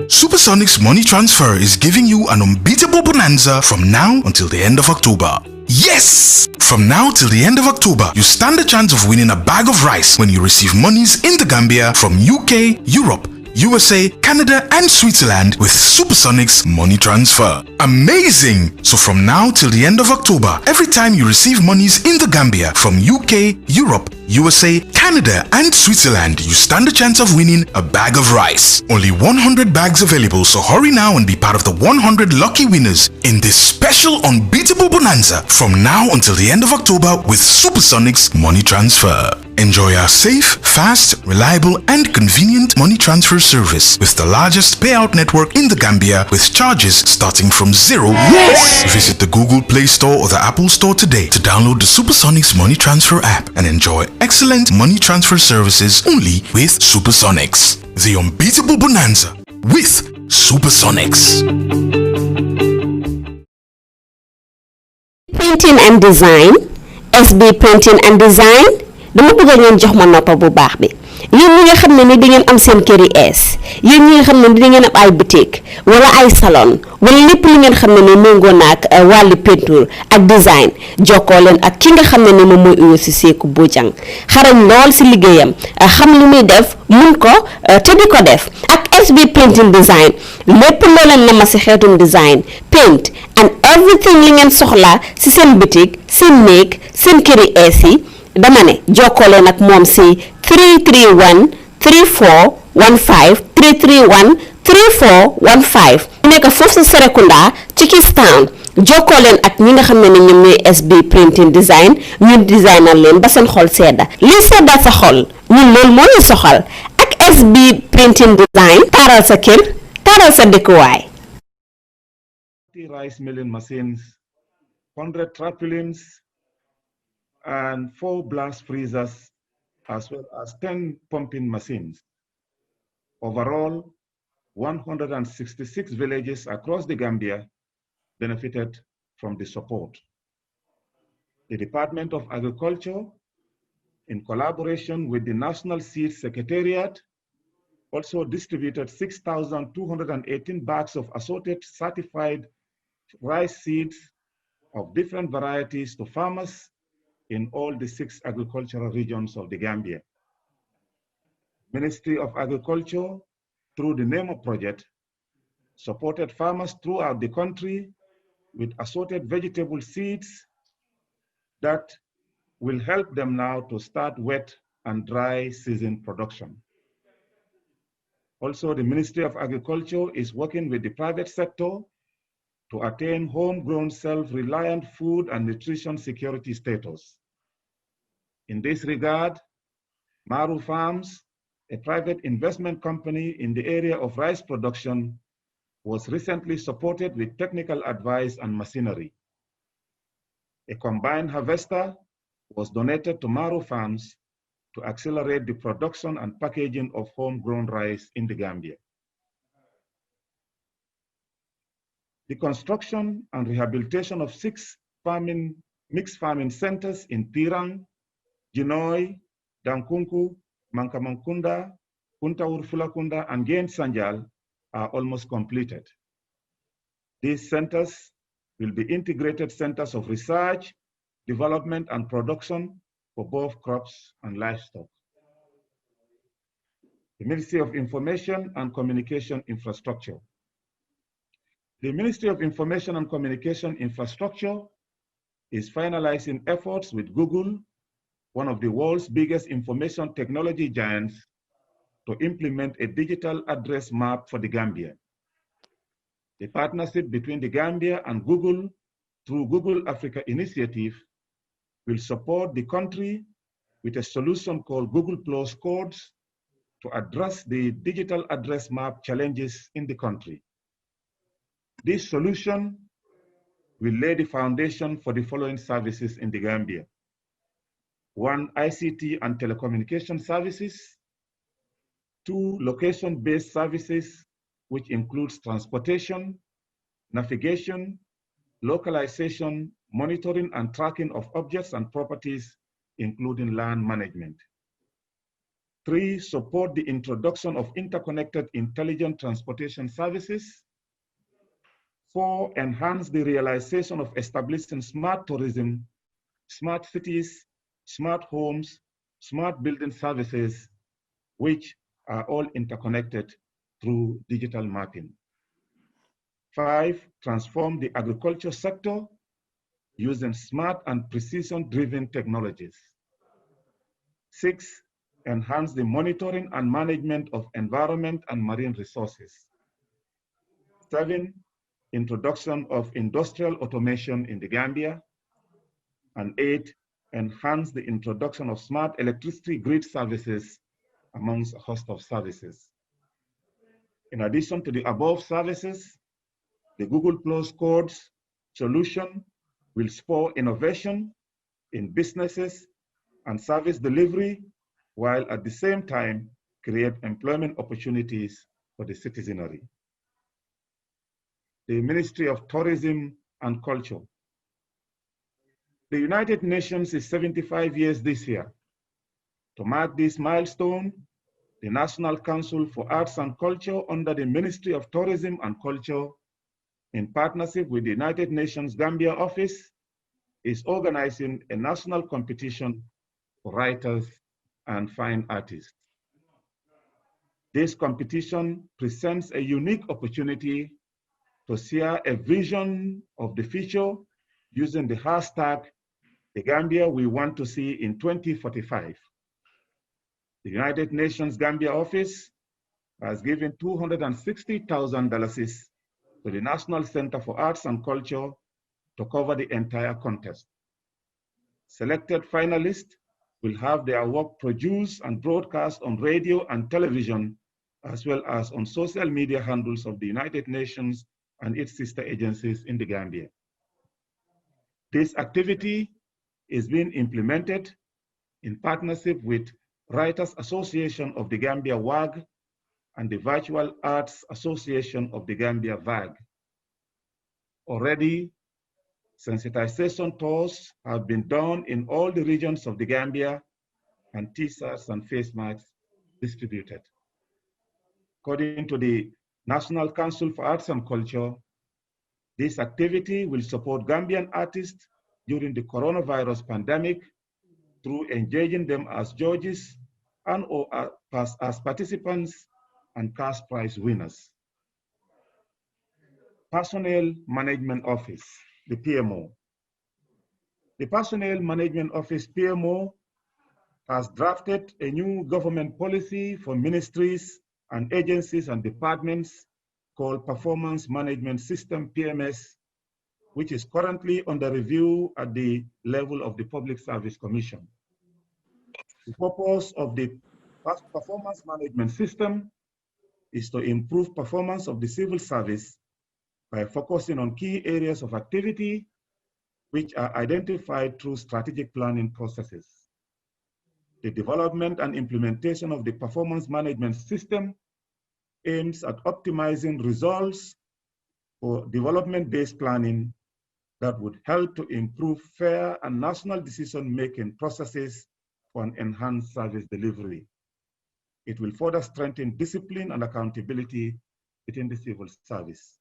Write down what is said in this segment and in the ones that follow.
Supersonic's money transfer is giving you an unbeatable bonanza from now until the end of October. Yes! From now till the end of October, you stand a chance of winning a bag of rice when you receive monies in the Gambia from UK, Europe, USA, Canada and Switzerland with Supersonic's money transfer. Amazing! So from now till the end of October, every time you receive monies in the Gambia from UK, Europe, USA, Canada and Switzerland, you stand a chance of winning a bag of rice. Only 100 bags available, so hurry now and be part of the 100 lucky winners in this special unbeatable bonanza from now until the end of October with Supersonic's money transfer. Enjoy our safe, fast, reliable and convenient money transfer service with the largest payout network in the Gambia with charges starting from $0. Yes! Visit the Google Play Store or the Apple Store today to download the Supersonics money transfer app and enjoy excellent money transfer services only with Supersonics. The unbeatable bonanza with Supersonics. Printing and design, SB Printing and Design. dama bëgg ngeen jox ma noppa bu baax bi yeen ñi nga xamne ni di ngeen am seen kër yi es yeen ñi nga xamne di ngeen am ay boutique wala ay salon wala lepp li ngeen xamne ni mengo nak wali peinture ak design joko len ak ki nga xamne ni mom moy Uyosi Seku Bojang xarañ lool ci liggéeyam xam li muy def mun ko te di ko def ak SB Printing Design lepp lo len na ma ci xéetum design paint and everything li ngeen soxla ci seen boutique seen néeg seen kër yi es yi dama ne jokkole nak mom ci 331 3415 331 3415 nek fofu ci Serekunda ci Kistown jokkole ak ñi nga xamne ni ñoom ñoy SB Printing Design ñu designer leen ba seen xol séda li séda sa xol ñun lool mo ñu soxal ak SB Printing Design taral sa kër taral sa dëkkuwaay rice milling machines 100 trampolines and 4 blast freezers, as well as 10 pumping machines. Overall, 166 villages across the Gambia benefited from the support. The Department of Agriculture, in collaboration with the National Seed Secretariat, also distributed 6,218 bags of assorted certified rice seeds of different varieties to farmers in all the 6 agricultural regions of the Gambia. Ministry of Agriculture, through the NEMO project, supported farmers throughout the country with assorted vegetable seeds that will help them now to start wet and dry season production. Also, the Ministry of Agriculture is working with the private sector to attain homegrown self-reliant food and nutrition security status. In this regard, Maru Farms, a private investment company in the area of rice production, was recently supported with technical advice and machinery. A combined harvester was donated to Maru Farms to accelerate the production and packaging of homegrown rice in the Gambia. The construction and rehabilitation of 6 mixed farming centers in Pirang, Jinoy, Dankunku, Mankamankunda, Kuntawur Fulakunda, and Gain Sanjal are almost completed. These centers will be integrated centers of research, development, and production for both crops and livestock. The Ministry of Information and Communication Infrastructure. The Ministry of Information and Communication Infrastructure is finalizing efforts with Google, one of the world's biggest information technology giants, to implement a digital address map for the Gambia. The partnership between the Gambia and Google through Google Africa Initiative will support the country with a solution called Google Plus Codes to address the digital address map challenges in the country. This solution will lay the foundation for the following services in the Gambia. 1, ICT and telecommunication services. 2, location-based services, which includes transportation, navigation, localization, monitoring and tracking of objects and properties, including land management. 3, support the introduction of interconnected intelligent transportation services. 4, enhance the realization of establishing smart tourism, smart cities, smart homes, smart building services, which are all interconnected through digital mapping. 5, transform the agriculture sector using smart and precision-driven technologies. 6, enhance the monitoring and management of environment and marine resources. 7, introduction of industrial automation in the Gambia. And 8, enhance the introduction of smart electricity grid services amongst a host of services. In addition to the above services, the Google Plus Codes solution will spur innovation in businesses and service delivery, while at the same time create employment opportunities for the citizenry. The Ministry of Tourism and Culture. The United Nations is 75 years this year. To mark this milestone, the National Council for Arts and Culture under the Ministry of Tourism and Culture, in partnership with the United Nations Gambia office, is organizing a national competition for writers and fine artists. This competition presents a unique opportunity to share a vision of the future using the hashtag, the Gambia we want to see in 2045. The United Nations Gambia office has given $260,000 to the National Center for Arts and Culture to cover the entire contest. Selected finalists will have their work produced and broadcast on radio and television, as well as on social media handles of the United Nations and its sister agencies in the Gambia. This activity is being implemented in partnership with Writers Association of the Gambia WAG and the Virtual Arts Association of the Gambia VAG. Already, sensitization tours have been done in all the regions of the Gambia and t-shirts and face masks distributed. According to the National Council for Arts and Culture, this activity will support Gambian artists during the coronavirus pandemic through engaging them as judges and or as participants and cash prize winners. Personnel Management Office, the PMO. The Personnel Management Office, PMO, has drafted a new government policy for ministries and agencies and departments called Performance Management System, PMS, which is currently under review at the level of the Public Service Commission. The purpose of the Performance Management System is to improve performance of the civil service by focusing on key areas of activity which are identified through strategic planning processes. The development and implementation of the performance management system aims at optimizing results for development-based planning that would help to improve fair and national decision-making processes for an enhanced service delivery. It will further strengthen discipline and accountability within the civil service.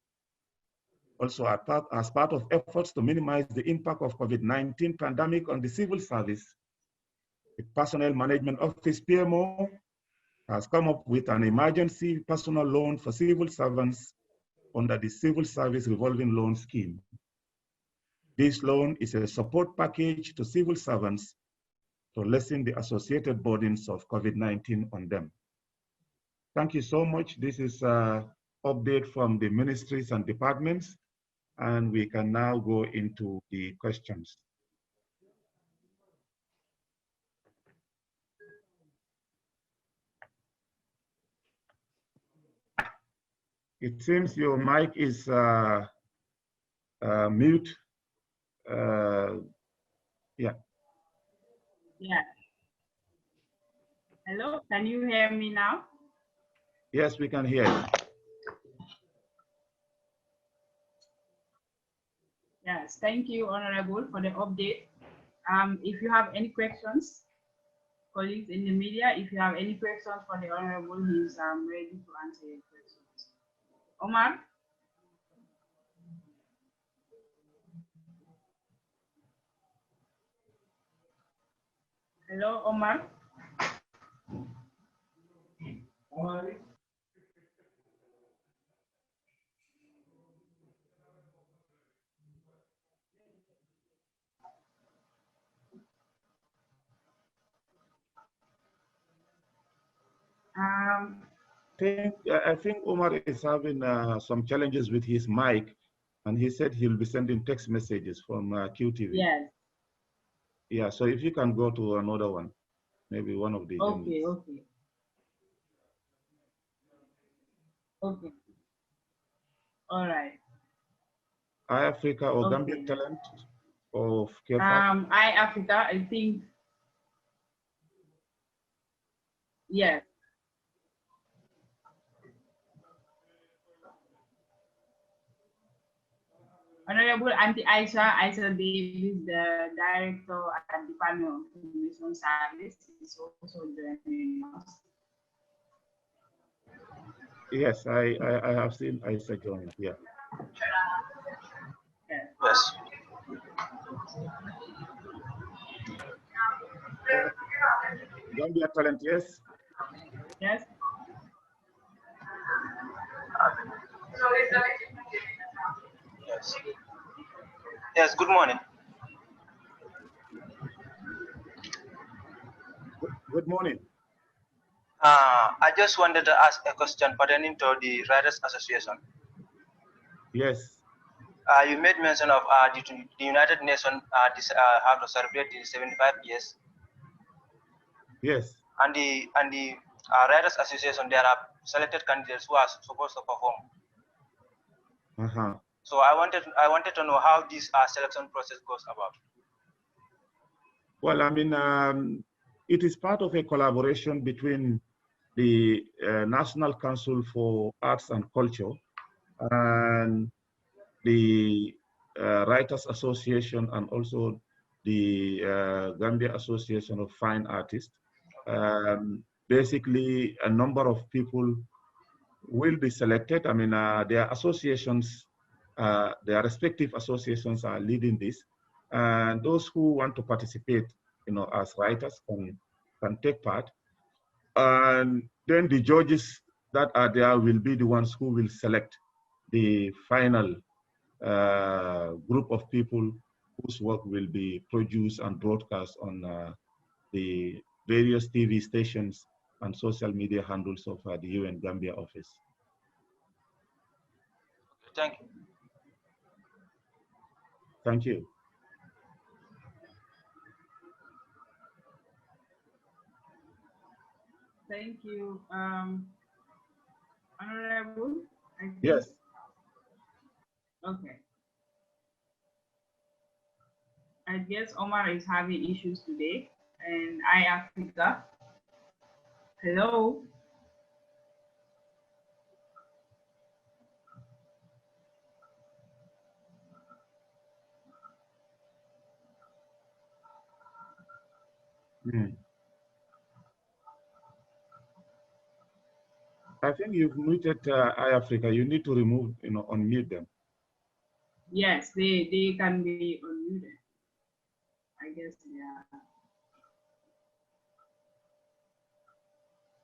Also, as part of efforts to minimize the impact of COVID-19 pandemic on the civil service, the Personnel Management Office, PMO, has come up with an emergency personal loan for civil servants under the Civil Service Revolving Loan Scheme. This loan is a support package to civil servants to lessen the associated burdens of COVID-19 on them. Thank you so much. This is an update from the ministries and departments, and we can now go into the questions. It seems your mic is mute. Yeah. Yeah. Hello, can you hear me now? Yes, we can hear you. Yes, thank you, Honorable, for the update. If you have any questions, colleagues in the media. If you have any questions for the Honorable, he's ready to answer your questions. Omar? Hello, Omar? Omar? I think Omar is having some challenges with his mic, and he said he'll be sending text messages from QTV. Yes. Yeah, so if you can go to another one, maybe one of the Okay, okay. Okay. All right. iAfrica or Okay. Gambian Talent of Kefa? iAfrica, I think. Yes. Honorable Auntie Aisha Davis, the Director at Department of Information Service, is also joining us. Yes, I have seen Aisha join. Yeah. Yes. Gambia Talent, yes. Yes. Yes. Yes. Good morning. Good morning. I just wanted to ask a question pertaining to the Writers Association. Yes. You made mention of the United Nations have to celebrate the 75 years. Yes. And the Writers Association, there are selected candidates who are supposed to perform. So I wanted to know how this selection process goes about. Well, I mean, it is part of a collaboration between the National Council for Arts and Culture and the Writers Association and also the Gambia Association of Fine Artists. Basically, a number of people will be selected. I mean, their associations, their respective associations are leading this. And those who want to participate, as writers can take part. And then the judges that are there will be the ones who will select the final group of people whose work will be produced and broadcast on the various TV stations and social media handles of the UN Gambia office. Thank you. Thank you. Thank you. Honorable? Yes. Okay. I guess Omar is having issues today. And iAfrica. Hello? I think you've muted iAfrica. You need to remove, unmute them. Yes, they can be unmuted. I guess, yeah.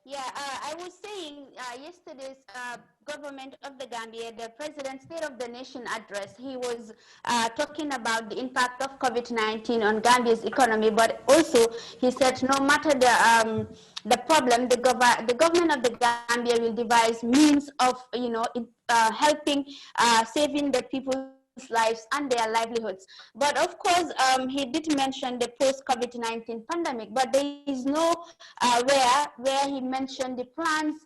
Yeah, I was saying yesterday's government of the Gambia, the president State of the Nation address, he was talking about the impact of COVID-19 on Gambia's economy, but also he said no matter the problem, the government of the Gambia will devise means of, helping, saving the people's lives and their livelihoods. But of course, he did mention the post-COVID-19 pandemic, but there is no where he mentioned the plans,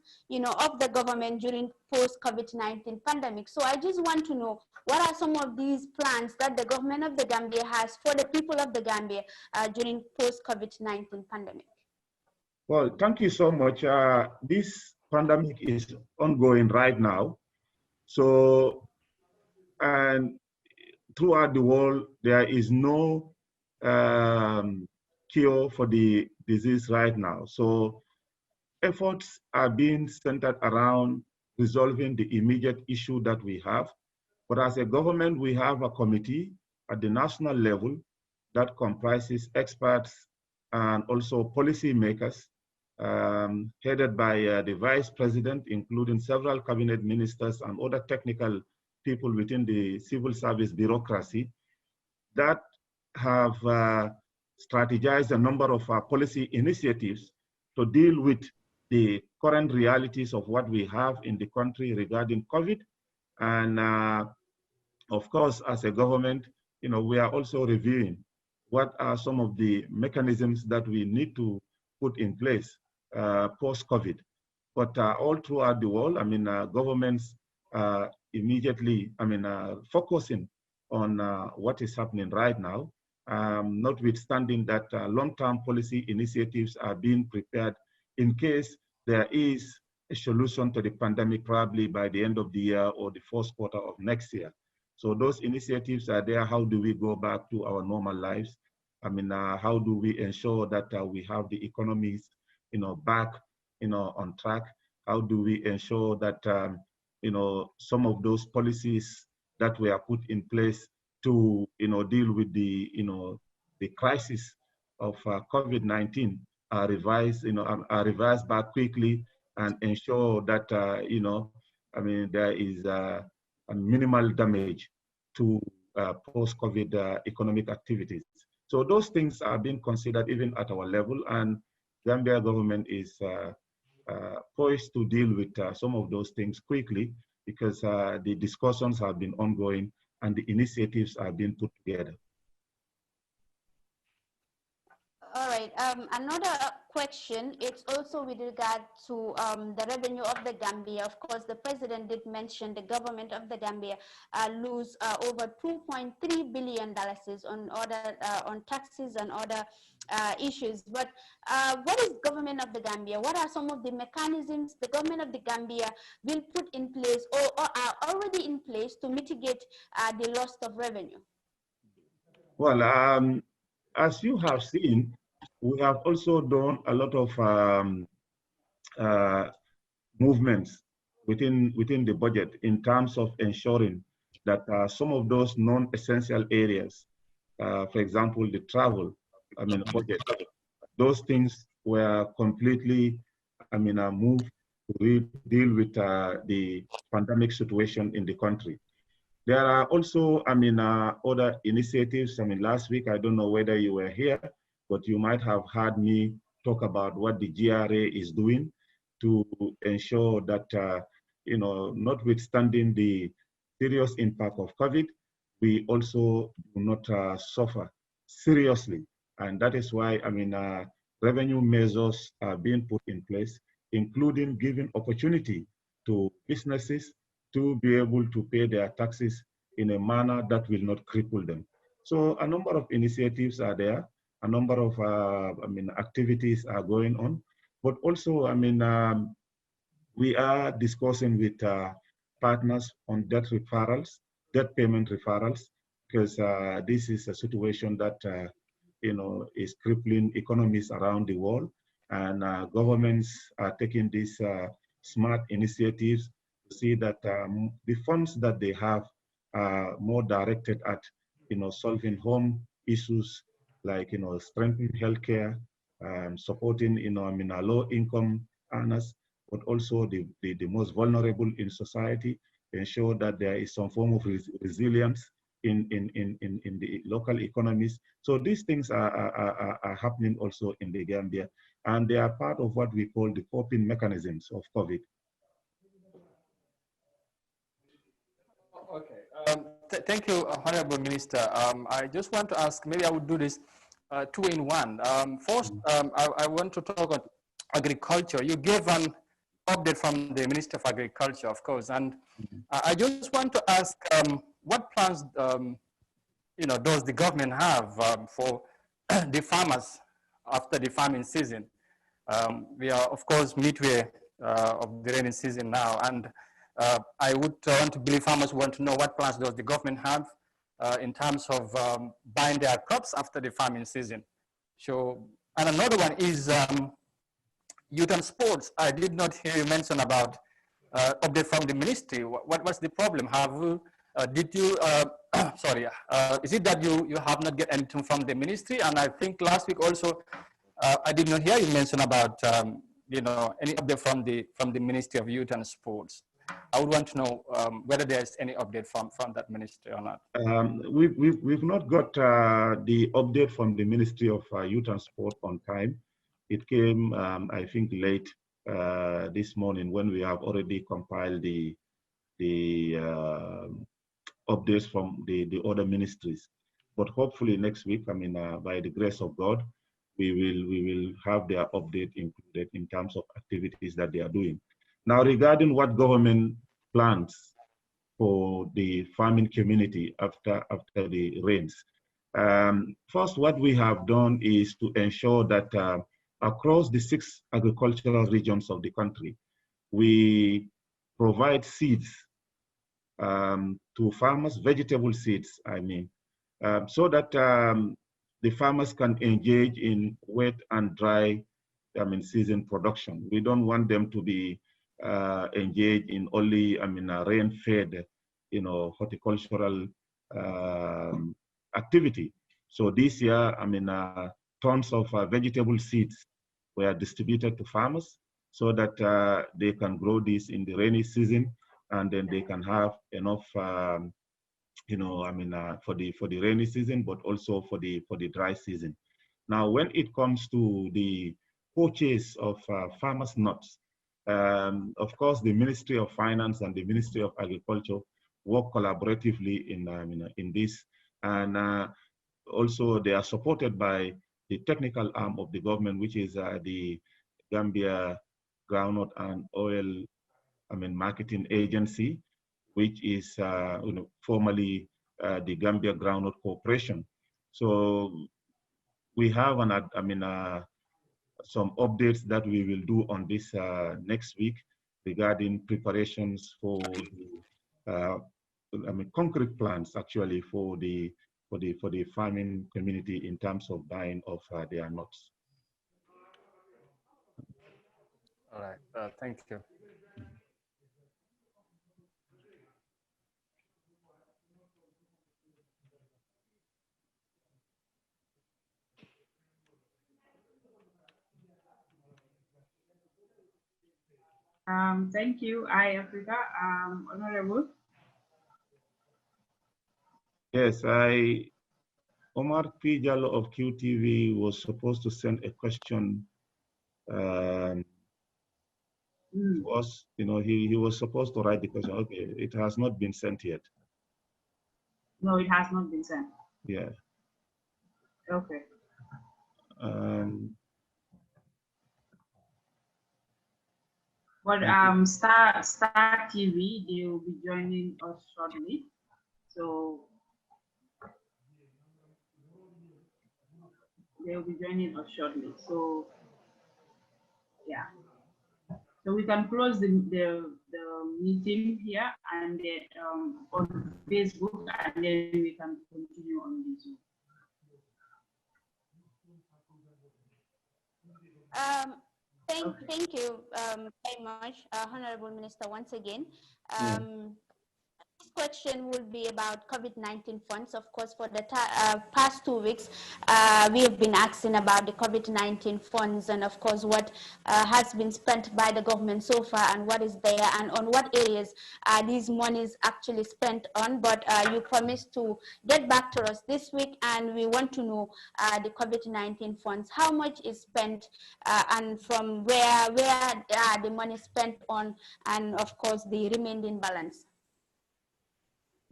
of the government during post-COVID-19 pandemic. So I just want to know, what are some of these plans that the government of the Gambia has for the people of the Gambia during post-COVID-19 pandemic? Well, thank you so much. This pandemic is ongoing right now. So, and throughout the world, there is no cure for the disease right now. So efforts are being centered around resolving the immediate issue that we have. But as a government, we have a committee at the national level that comprises experts and also policymakers, headed by the vice president, including several cabinet ministers and other technical people within the civil service bureaucracy that have strategized a number of policy initiatives to deal with the current realities of what we have in the country regarding COVID. And of course, as a government, we are also reviewing what are some of the mechanisms that we need to put in place post-COVID. But all throughout the world, governments immediately, focusing on what is happening right now, notwithstanding that long-term policy initiatives are being prepared in case there is a solution to the pandemic probably by the end of the year or the first quarter of next year. So those initiatives are there. How do we go back to our normal lives? How do we ensure that we have the economies, back, on track? How do we ensure that, some of those policies that were put in place to, deal with the, the crisis of COVID-19 are revised, are revised back quickly and ensure that, there is a minimal damage to post-COVID economic activities. So those things are being considered even at our level, and Gambia government is poised to deal with some of those things quickly because the discussions have been ongoing and the initiatives are being put together. All right. Another question, it's also with regard to the revenue of the Gambia. Of course, the president did mention the government of the Gambia lose over $2.3 billion on taxes and other issues. But what is government of the Gambia? What are some of the mechanisms the government of the Gambia will put in place or are already in place to mitigate the loss of revenue? Well, as you have seen, we have also done a lot of movements within the budget in terms of ensuring that some of those non-essential areas, for example, the travel, budget, those things were completely, moved to deal with the pandemic situation in the country. There are also, other initiatives. Last week, I don't know whether you were here, but you might have heard me talk about what the GRA is doing to ensure that, notwithstanding the serious impact of COVID, we also do not suffer seriously. And that is why, revenue measures are being put in place, including giving opportunity to businesses to be able to pay their taxes in a manner that will not cripple them. So a number of initiatives are there. A number of activities are going on, but also, we are discussing with partners on debt payment referrals, because this is a situation that, is crippling economies around the world, and governments are taking these smart initiatives to see that the funds that they have are more directed at, solving home issues, like, strengthening healthcare, supporting, low-income earners, but also the most vulnerable in society, ensure that there is some form of resilience in the local economies. So these things are happening also in the Gambia, and they are part of what we call the coping mechanisms of COVID. Okay. Thank you, Honorable Minister. I just want to ask, maybe I would do this two in one. First, I want to talk on agriculture. You gave an update from the Minister of Agriculture, of course, and I just want to ask, what plans, does the government have for the farmers after the farming season? We are, of course, midway of the rainy season now, and I would want to believe farmers want to know what plans does the government have in terms of buying their crops after the farming season. So And another one is youth and sports. I did not hear you mention about update from the ministry. What was the problem? Have you, did you, sorry, is it that you have not get anything from the ministry? And I think last week also, I did not hear you mention about, you know, any update from the Ministry of Youth and Sports. I would want to know whether there's any update from that ministry or not. We've not got the update from the Ministry of Youth and Sport on time. It came, I think, late this morning when we have already compiled the updates from the other ministries. But hopefully next week, I mean, by the grace of God, we will have their update included in terms of activities that they are doing. Now, regarding what government plans for the farming community after the rains. First, what we have done is to ensure that across the 6 agricultural regions of the country, we provide seeds to farmers, vegetable seeds, I mean, so that the farmers can engage in wet and dry, I mean, season production. We don't want them to be engaged in only, I mean, rain-fed, you know, horticultural activity. So this year, I mean, tons of vegetable seeds were distributed to farmers so that they can grow this in the rainy season, and then they can have enough, you know, I mean, for the rainy season, but also for the dry season. Now, when it comes to the purchase of farmers' nuts, of course, the Ministry of Finance and the Ministry of Agriculture work collaboratively in this, and also they are supported by the technical arm of the government, which is the Gambia Groundnut and Oil, I mean, Marketing Agency, which is you know, formerly the Gambia Groundnut Corporation. So we have some updates that we will do on this next week regarding preparations for concrete plans actually for the farming community in terms of buying of their nuts. All right, thank you. Thank you, Africa. Honorable. Yes, Omar P. Jallo of QTV was supposed to send a question to us. You know, he was supposed to write the question. Okay, it has not been sent yet. No, it has not been sent. Yeah. Okay. But Star TV, they will be joining us shortly. So they will be joining us shortly. So yeah. So we can close the meeting here and then on Facebook, and then we can continue on the Zoom. Thank you very much, Honorable Minister, once again. This question will be about COVID-19 funds. Of course, for the past 2 weeks, we have been asking about the COVID-19 funds and, of course, what has been spent by the government so far and what is there and on what areas these monies actually spent on. But you promised to get back to us this week, and we want to know the COVID-19 funds, how much is spent and from where the money spent on, and, of course, the remaining balance.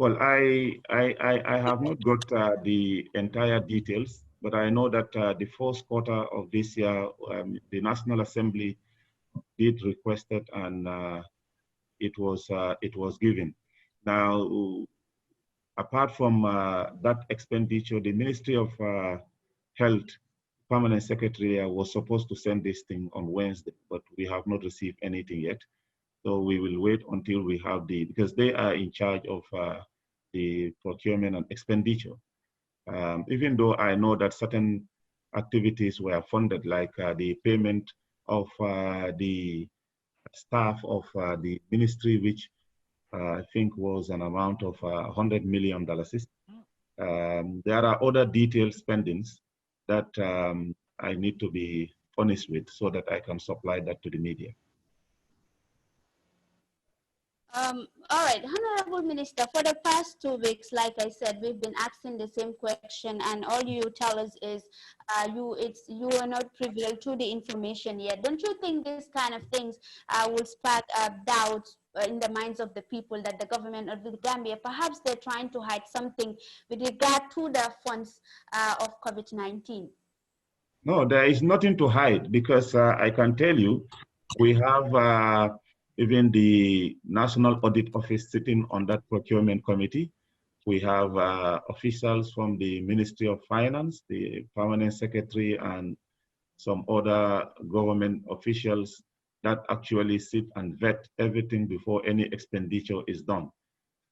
Well, I have not got the entire details, but I know that the first quarter of this year, the National Assembly did request it, and it was given. Now, apart from that expenditure, the Ministry of Health Permanent Secretary was supposed to send this thing on Wednesday, but we have not received anything yet. So we will wait until we have because they are in charge of the procurement and expenditure. Even though I know that certain activities were funded, like the payment of the staff of the ministry, which I think was an amount of $100 million. There are other detailed spendings that I need to be honest with so that I can supply that to the media. All right, Honorable Minister, for the past 2 weeks, like I said, we've been asking the same question, and all you tell us is you are not privy to the information yet. Don't you think these kind of things will spark doubts in the minds of the people that the government of the Gambia, perhaps they're trying to hide something with regard to the funds of COVID-19? No, there is nothing to hide, because I can tell you, we have even the National Audit Office sitting on that procurement committee. We have officials from the Ministry of Finance, the Permanent Secretary, and some other government officials that actually sit and vet everything before any expenditure is done.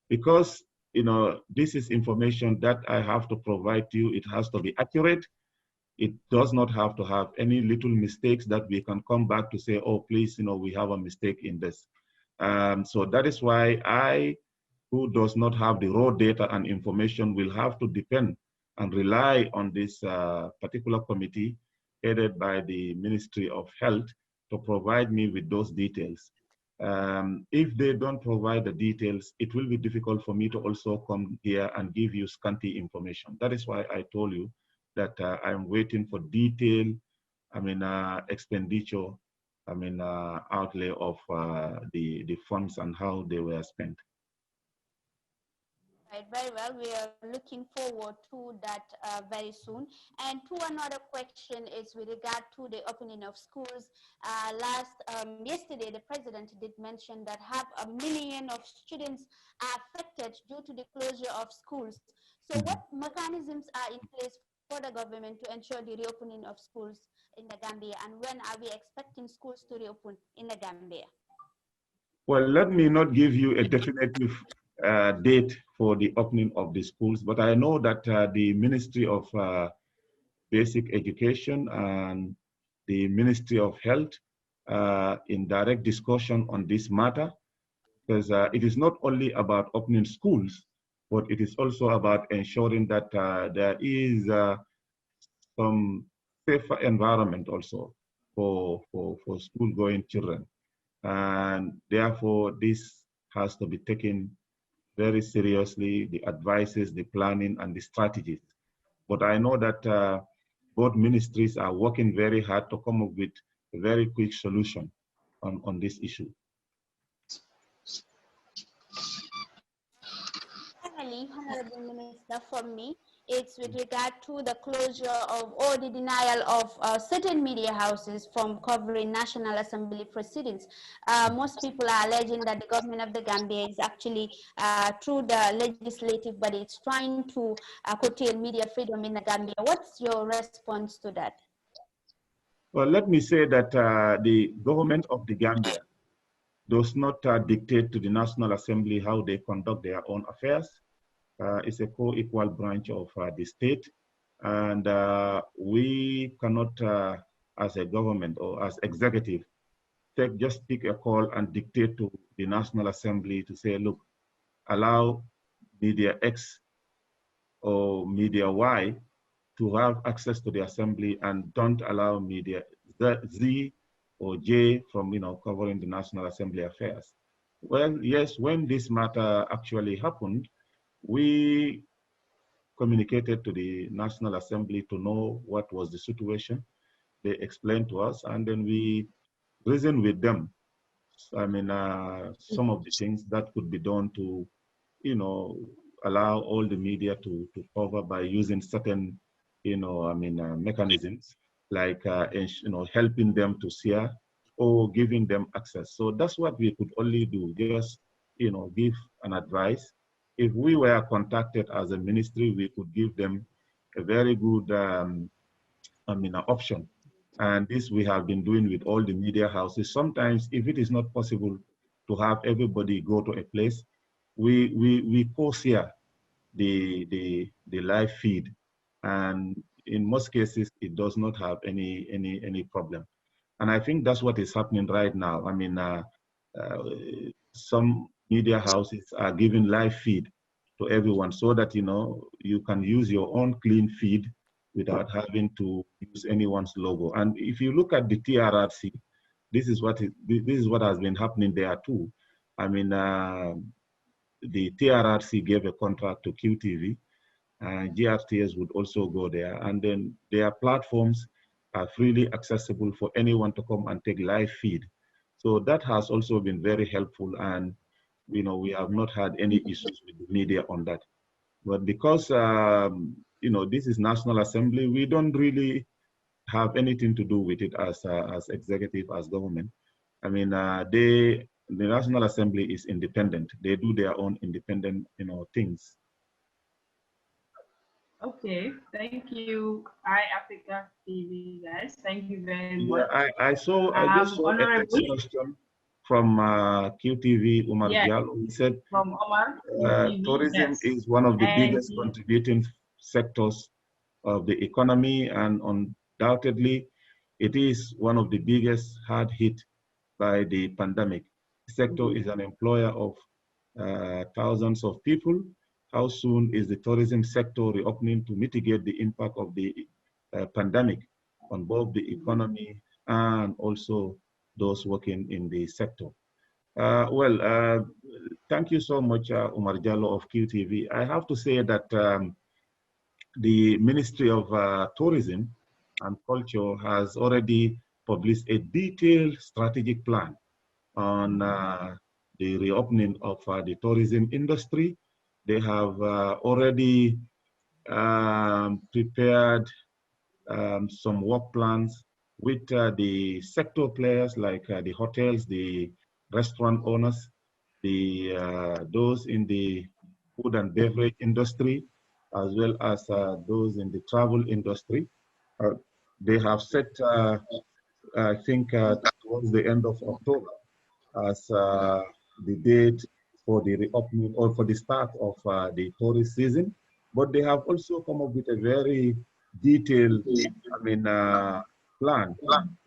Because, you know, this is information that I have to provide to you. It has to be accurate. It does not have to have any little mistakes that we can come back to say, oh, please, you know, we have a mistake in this. So that is why I, who does not have the raw data and information, will have to depend and rely on this particular committee headed by the Ministry of Health to provide me with those details. If they don't provide the details, it will be difficult for me to also come here and give you scanty information. That is why I told you that I'm waiting for detailed, expenditure, outlay of the funds and how they were spent. Right, very well. We are looking forward to that very soon. And to another question is with regard to the opening of schools. Yesterday, the president did mention that 500,000 of students are affected due to the closure of schools. So what mechanisms are in place for the government to ensure the reopening of schools in the Gambia, and when are we expecting schools to reopen in the Gambia? Well, let me not give you a definitive date for the opening of the schools, but I know that the Ministry of Basic Education and the Ministry of Health in direct discussion on this matter, because it is not only about opening schools, but it is also about ensuring that there is some safer environment also for school-going children. And therefore, this has to be taken very seriously, the advices, the planning, and the strategies. But I know that both ministries are working very hard to come up with a very quick solution on this issue. Finally, Honorable Minister, for me, it's with regard to the closure of or the denial of certain media houses from covering National Assembly proceedings. Most people are alleging that the government of the Gambia is actually, through the legislative body, it's trying to curtail media freedom in the Gambia. What's your response to that? Well, let me say that the government of the Gambia does not dictate to the National Assembly how they conduct their own affairs. It's a co-equal branch of the state. And we cannot, as a government or as executive, just pick a call and dictate to the National Assembly to say, look, allow media X or media Y to have access to the assembly, and don't allow media Z or J from covering the National Assembly affairs. Well, yes, when this matter actually happened, we communicated to the National Assembly to know what was the situation. They explained to us, and then we reasoned with them. Some of the things that could be done to, allow all the media to cover by using certain, mechanisms, like, helping them to share or giving them access. So that's what we could only do, just, give an advice. If we were contacted as a ministry, we could give them a very good, option. And this we have been doing with all the media houses. Sometimes, if it is not possible to have everybody go to a place, we co-share the live feed, and in most cases, it does not have any problem. And I think that's what is happening right now. I mean, some media houses are giving live feed to everyone so that, you know, you can use your own clean feed without having to use anyone's logo. And if you look at the TRRC, this is what has been happening there too. I mean, the TRRC gave a contract to QTV, and GRTS would also go there. And then their platforms are freely accessible for anyone to come and take live feed. So that has also been very helpful. And, you know, we have not had any issues with the media on that. But because, you know, this is National Assembly, we don't really have anything to do with it as executive, as government. I mean, the National Assembly is independent. They do their own independent, you know, things. Okay, thank you, iAfrica TV guys. Thank you very much. Yeah, I just saw a text question from QTV Umar Diallo. He said, from Omar, QTV, tourism yes. is one of the And biggest contributing sectors of the economy, and undoubtedly, it is one of the biggest hard hit by the pandemic. The sector is an employer of thousands of people. How soon is the tourism sector reopening to mitigate the impact of the pandemic on both the economy and also those working in the sector? Thank you so much, Umar Jallo of QTV. I have to say that the Ministry of Tourism and Culture has already published a detailed strategic plan on the reopening of the tourism industry. They have already prepared some work plans with the sector players like the hotels, the restaurant owners, those in the food and beverage industry, as well as those in the travel industry. They have set, I think, towards the end of October as the date for the reopening or for the start of the tourist season. But they have also come up with a very detailed, I mean, plan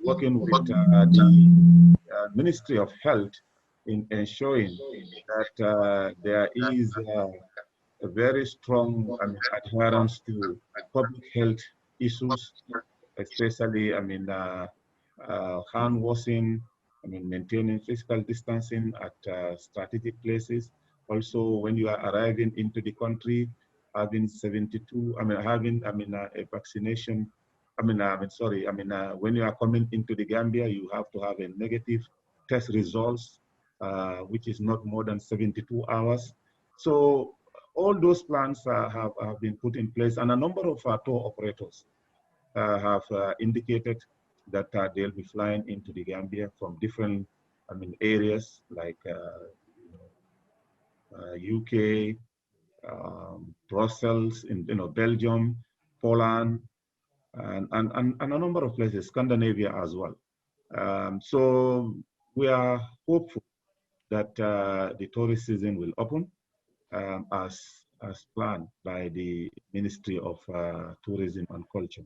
working with the Ministry of Health in ensuring that there is a very strong adherence to public health issues, especially, I mean, hand washing, I mean, maintaining physical distancing at strategic places. Also, when you are arriving into the country, having 72, I mean, having, a vaccination, when you are coming into the Gambia, you have to have a negative test results, which is not more than 72 hours. So all those plans have been put in place, and a number of tour operators have indicated that they'll be flying into the Gambia from different, areas like UK, Brussels, in Belgium, Poland, and a number of places, Scandinavia as well. So we are hopeful that the tourist season will open as planned by the Ministry of Tourism and Culture.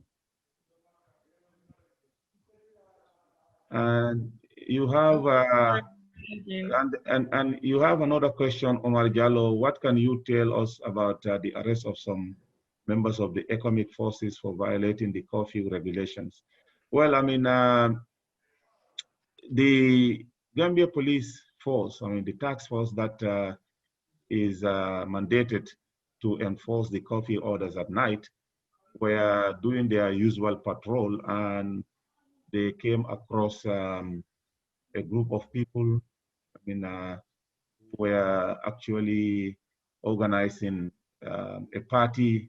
And you have and you have another question, Omar Jallo. What can you tell us about the arrest of some members of the economic forces for violating the curfew regulations? Well, the Gambia Police Force, the task force that is mandated to enforce the curfew orders at night, were doing their usual patrol, and they came across a group of people, were actually organizing a party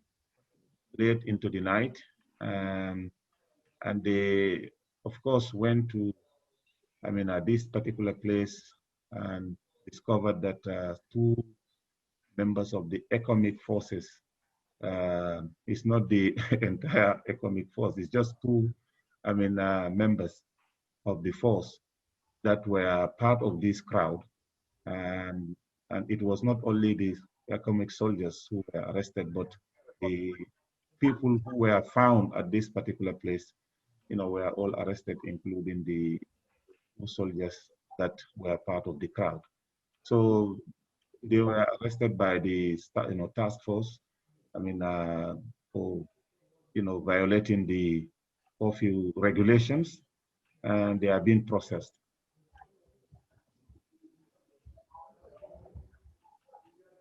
late into the night. And they, of course, went to, this particular place and discovered that two members of the economic forces, it's not the entire economic force, it's just two, members of the force that were part of this crowd. And it was not only the economic soldiers who were arrested, but the people who were found at this particular place, were all arrested, including the two soldiers that were part of the crowd. So they were arrested by the task force. For violating the curfew regulations, and they are being processed.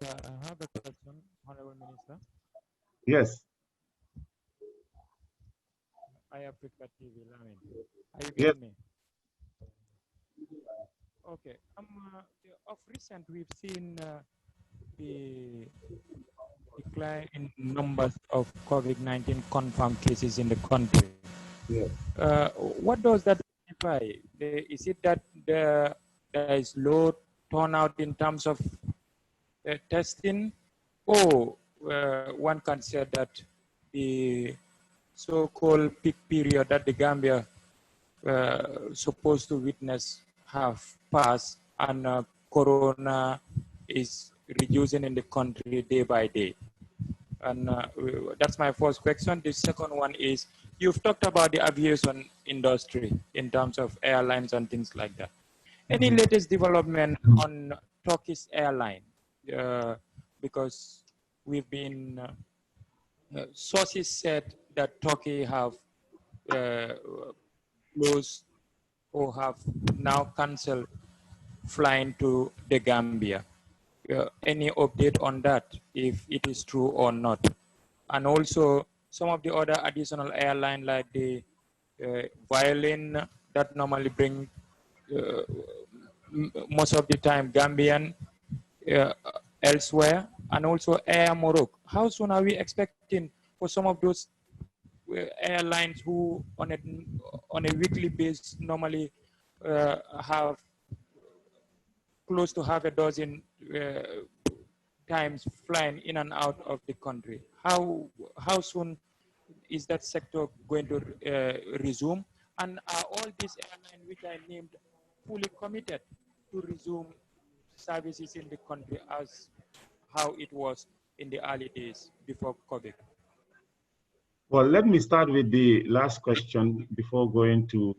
I have a question, Honorable Minister. Yes. Africa TV, Lamin. Are you Yes. getting me? Okay. Of recent, we've seen the decline in numbers of COVID-19 confirmed cases in the country. Yeah. What does that signify? Is it that there is low turnout in terms of testing, or one can say that the so-called peak period that the Gambia supposed to witness have passed, and corona is reducing in the country day by day? And that's my first question. The second one is, you've talked about the aviation industry in terms of airlines and things like that. Any latest development on Turkish airline? Because we've been, sources said that Turkey have closed or have now canceled flying to the Gambia. Any update on that, if it is true or not? And also some of the other additional airline like the Violin that normally bring most of the time Gambian elsewhere, and also Air Morocco. How soon are we expecting for some of those airlines who on a weekly basis normally have close to half a dozen times flying in and out of the country? How soon is that sector going to resume? And are all these airlines which I named fully committed to resume services in the country as how it was in the early days before COVID? Well, let me start with the last question before going to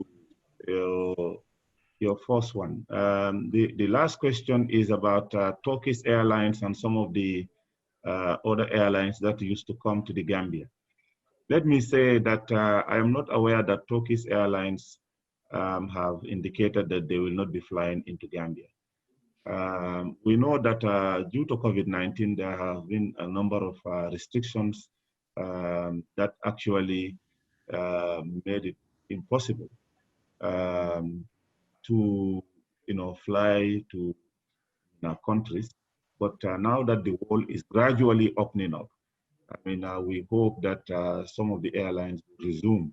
your first one. The last question is about Turkish Airlines and some of the other airlines that used to come to the Gambia. Let me say that I am not aware that Turkish Airlines have indicated that they will not be flying into Gambia. We know that due to COVID-19, there have been a number of restrictions that actually made it impossible to, fly to our countries. But now that the world is gradually opening up, we hope that some of the airlines will resume,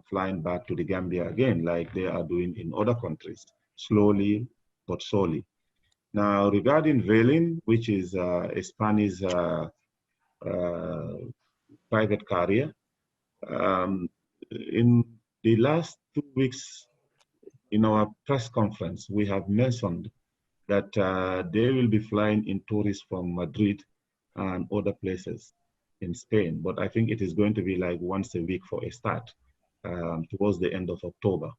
flying back to the Gambia again, like they are doing in other countries, slowly but surely. Now, regarding Velin, which is a Spanish private carrier, in the last 2 weeks in our press conference, we have mentioned that they will be flying in tourists from Madrid and other places in Spain. But I think it is going to be like once a week for a start towards the end of October.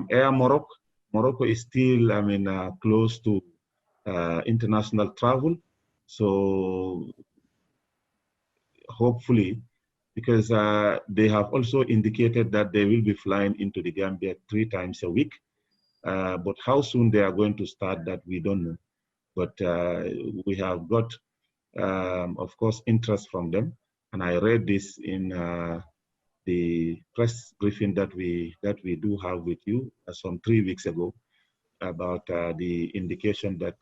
Air Morocco is still, close to international travel. So hopefully, because they have also indicated that they will be flying into the Gambia 3 times a week. But how soon they are going to start, that we don't know. But we have got, of course, interest from them. And I read this in the press briefing that we do have with you some 3 weeks ago about the indication that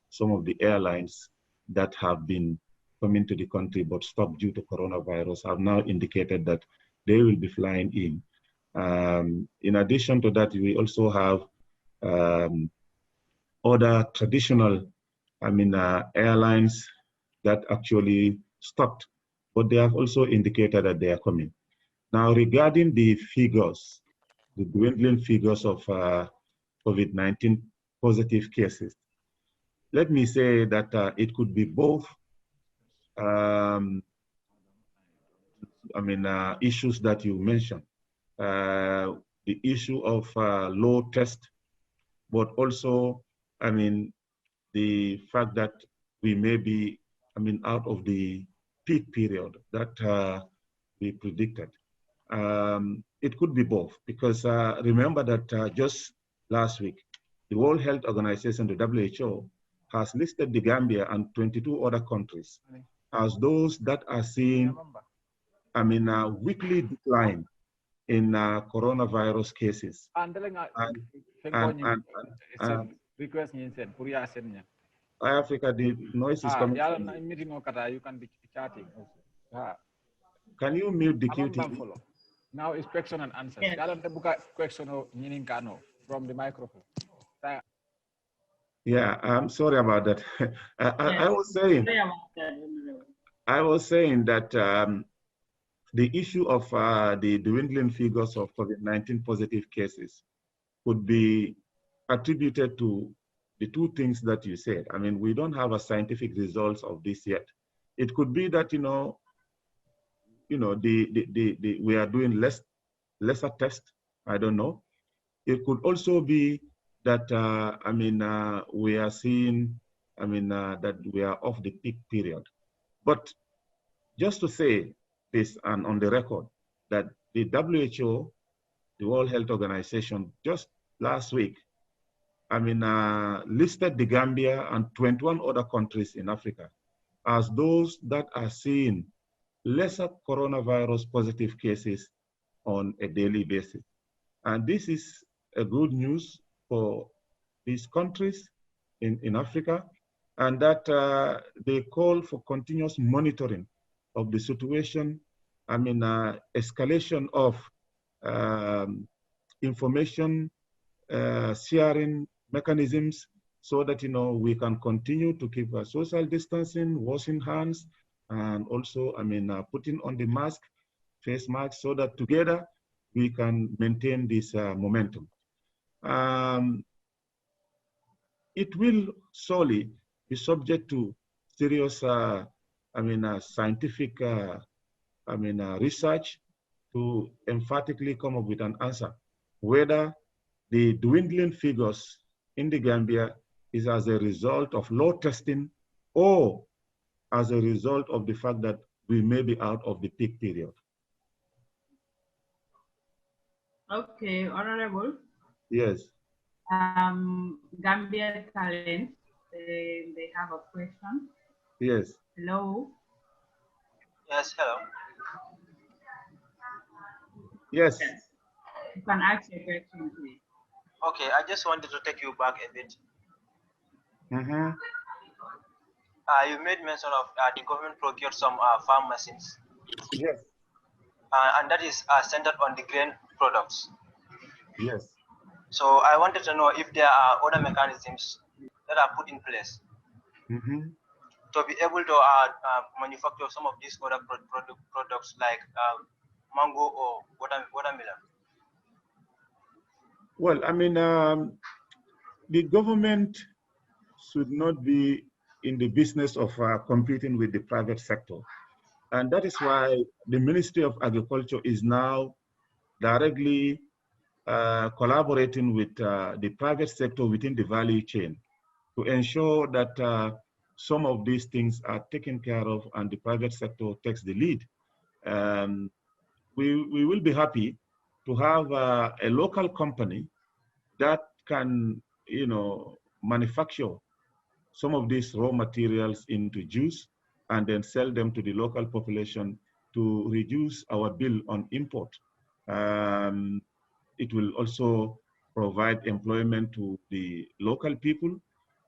some of the airlines that have been coming to the country but stopped due to coronavirus have now indicated that they will be flying in. In addition to that, we also have other traditional, airlines that actually stopped, but they have also indicated that they are coming. Now, regarding the figures, the dwindling figures of COVID-19 positive cases, let me say that it could be both issues that you mentioned. The issue of low test, but also, the fact that we may be, out of the peak period that we predicted. It could be both, because remember that just last week, the World Health Organization, the WHO, has listed the Gambia and 22 other countries as those that are seeing, a weekly decline in coronavirus cases. Request Africa, the noise is coming from you. You can be chatting also. Can you mute the QT? Now it's question and answer. Question from the microphone. Yeah, I'm sorry about that. I was saying that the issue of the dwindling figures of COVID-19 positive cases could be attributed to the two things that you said. We don't have a scientific results of this yet. It could be that we are doing lesser tests. I don't know. It could also be that we are seeing that we are off the peak period. But just to say this, and on the record, that the WHO, the World Health Organization, just last week, listed the Gambia and 21 other countries in Africa as those that are seeing lesser coronavirus positive cases on a daily basis. And this is a good news for these countries in Africa, and that they call for continuous monitoring of the situation, escalation of information sharing mechanisms, so that we can continue to keep social distancing, washing hands, and also putting on the face mask, so that together we can maintain this momentum. It will solely be subject to serious scientific research to emphatically come up with an answer, whether the dwindling figures in the Gambia is as a result of low testing or as a result of the fact that we may be out of the peak period. Okay, Honorable. Yes. Gambia Talent, they have a question. Yes. Hello. Yes, hello. Yes. You can ask your question, please. Okay, I just wanted to take you back a bit. Mm-hmm. You made mention of the government procured some farm machines. Yes. And that is centered on the grain products. Yes. So I wanted to know if there are other mechanisms that are put in place to be able to manufacture some of these other products like mango or watermelon. Well, the government should not be in the business of competing with the private sector. And that is why the Ministry of Agriculture is now directly collaborating with the private sector within the value chain to ensure that some of these things are taken care of and the private sector takes the lead. We will be happy to have a local company that can, manufacture some of these raw materials into juice and then sell them to the local population to reduce our bill on import. It will also provide employment to the local people,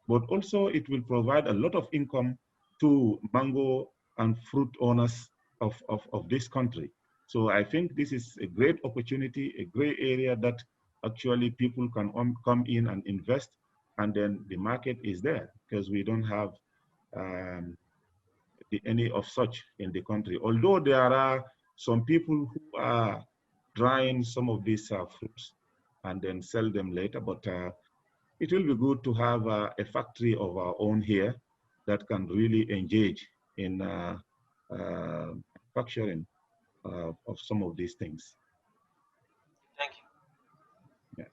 but also it will provide a lot of income to mango and fruit owners of this country. So I think this is a great opportunity, a great area that actually people can come in and invest, and then the market is there because we don't have any of such in the country. Although there are some people who are drying some of these fruits and then sell them later, but it will be good to have a factory of our own here that can really engage in manufacturing of some of these things. Thank you. Yeah.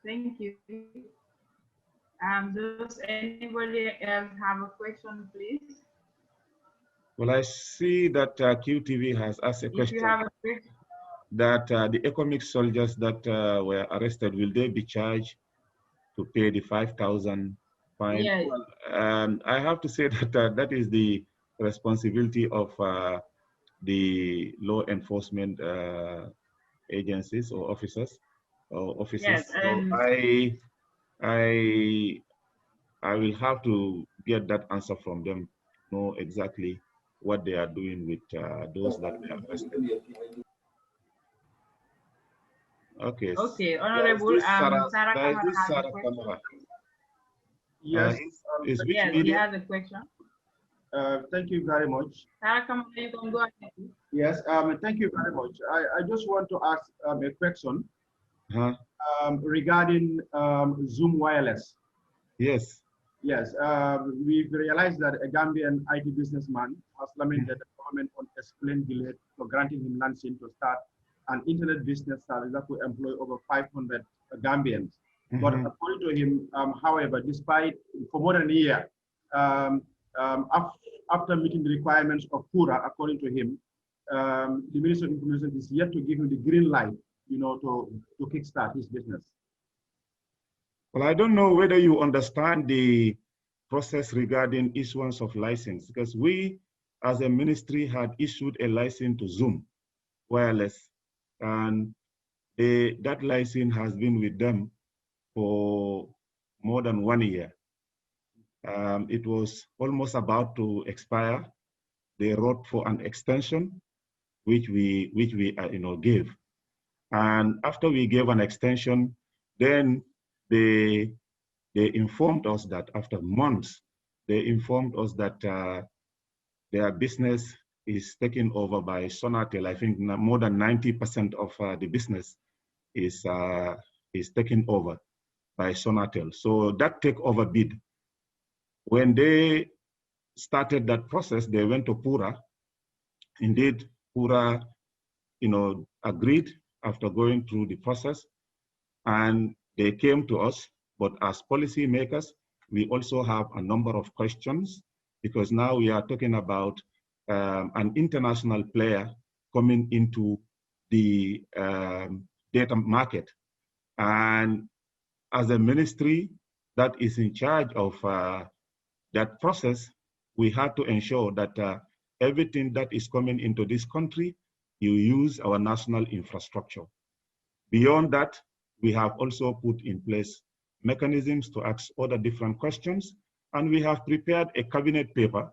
Thank you. Does anybody else have a question, please? Well, I see that QTV has asked a question. If you have a question. That the economic soldiers that were arrested, will they be charged to pay the 5,000 fine? Yeah. Well, I have to say that that is the responsibility of the law enforcement agencies or officers or officers. Yes, so I will have to get that answer from them, know exactly what they are doing with those that were arrested. Okay. Okay, Honorable Sarah has a question. Yes. Is which yes, media? he has a question. Thank you very much. Sarah, come on, you can go ahead. Yes, thank you very much. I just want to ask a question regarding Zoom Wireless. Yes. Yes, we've realized that a Gambian IT businessman has lamented the government on explained delay for granting him license to start an internet business service that could employ over 500 Gambians. But according to him, however, despite for more than a year, after meeting the requirements of PURA, according to him, the Minister of Information is yet to give him the green light, to kickstart his business. Well, I don't know whether you understand the process regarding issuance of license, because we, as a ministry, had issued a license to Zoom Wireless, and that license has been with them for more than 1 year. It was almost about to expire. They wrote for an extension, which we gave. And after we gave an extension, then they informed us that after months, they informed us that their business is taken over by Sonatel. I think more than 90% of the business is taken over by Sonatel. So that takeover bid, when they started that process, they went to PURA. Indeed, PURA, agreed after going through the process, and they came to us. But as policy makers, we also have a number of questions, because now we are talking about an international player coming into the data market. And as a ministry that is in charge of that process, we had to ensure that everything that is coming into this country, you use our national infrastructure. Beyond that, we have also put in place mechanisms to ask other different questions, and we have prepared a cabinet paper,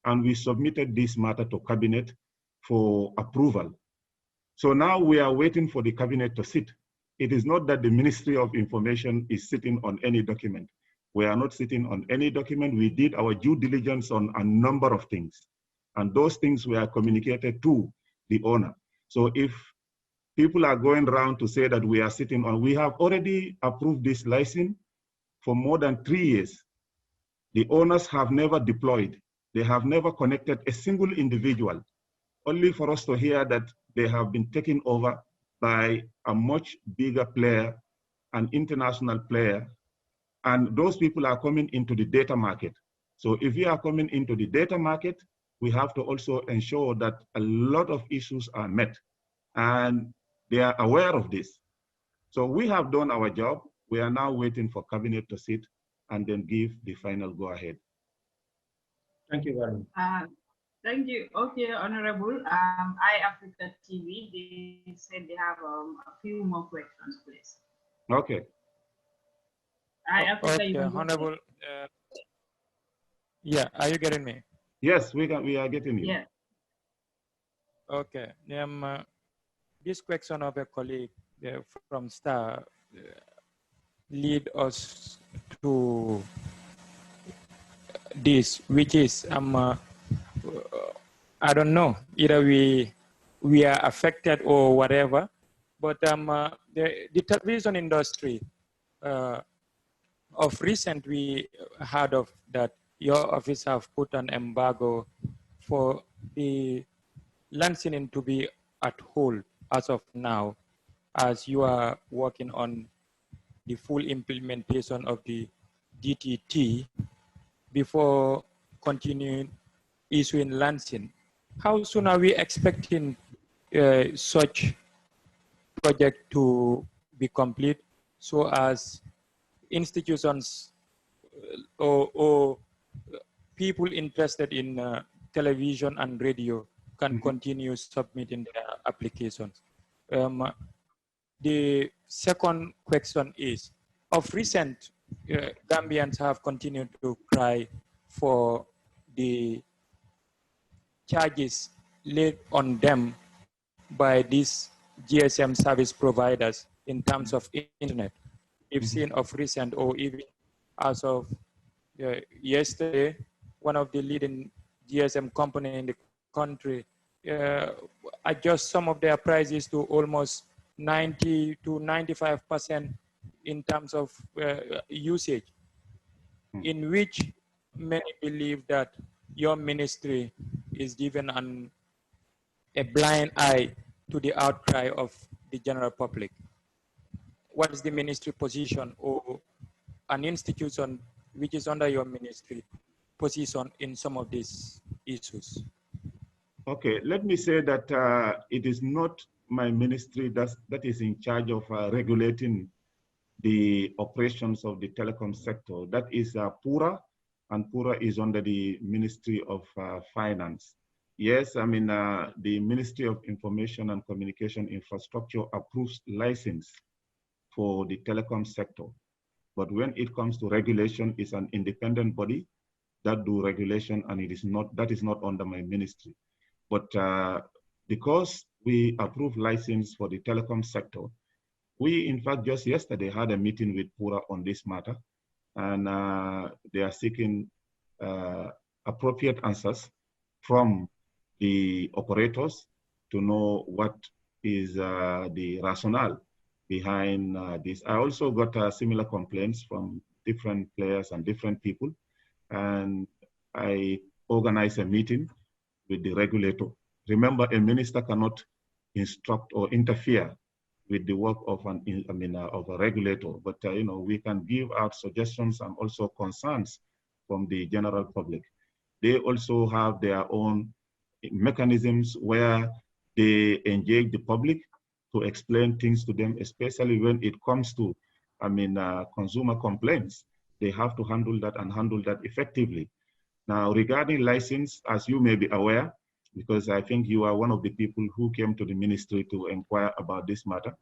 and we submitted this matter to cabinet for approval. So now we are waiting for the cabinet to sit. It is not that the Ministry of Information is sitting on any document. We are not sitting on any document. We did our due diligence on a number of things, and those things were communicated to the owner. So if people are going around to say that we are sitting on, we have already approved this license for more than 3 years. The owners have never deployed. They have never connected a single individual, only for us to hear that they have been taken over by a much bigger player, an international player, and those people are coming into the data market. So if we are coming into the data market, we have to also ensure that a lot of issues are met, and they are aware of this. So we have done our job. We are now waiting for cabinet to sit and then give the final go ahead. Thank you very much. Thank you. Okay, Honorable. iAfrica TV, they said they have a few more questions, please. Okay. Okay, Honorable. Yeah, are you getting me? Yes, we are getting you. Yeah. Okay. This question of a colleague from STAR lead us to this, which is I don't know, either we are affected or whatever, but the television industry of recent, we heard of that your office have put an embargo for the licensing to be at hold as of now, as you are working on the full implementation of the DTT before continuing issuing licensing. How soon are we expecting such project to be complete so as institutions or people interested in television and radio can continue submitting their applications? The second question is, of recent, Gambians have continued to cry for the charges laid on them by these GSM service providers in terms of internet. We've seen of recent, or even as of yesterday, one of the leading GSM company in the country adjust some of their prices to almost 90 to 95% in terms of usage, in which many believe that your ministry is given a blind eye to the outcry of the general public. What is the ministry position, or an institution which is under your ministry position in some of these issues? Okay, let me say that it is not my ministry that is in charge of regulating the operations of the telecom sector. That is PURA, and PURA is under the Ministry of Finance. Yes, I mean, the Ministry of Information and Communication Infrastructure approves license for the telecom sector. But when it comes to regulation, it's an independent body that do regulation, and that is not under my ministry. But because we approve license for the telecom sector, we, in fact, just yesterday had a meeting with PURA on this matter, and they are seeking appropriate answers from the operators to know what is the rationale behind this. I also got similar complaints from different players and different people, and I organized a meeting with the regulator. Remember, a minister cannot instruct or interfere with the work of of a regulator, but you know, we can give out suggestions and also concerns from the general public. They also have their own mechanisms where they engage the public to explain things to them, especially when it comes to, consumer complaints. They have to handle that and handle that effectively. Now, regarding license, as you may be aware, because I think you are one of the people who came to the ministry to inquire about this matter.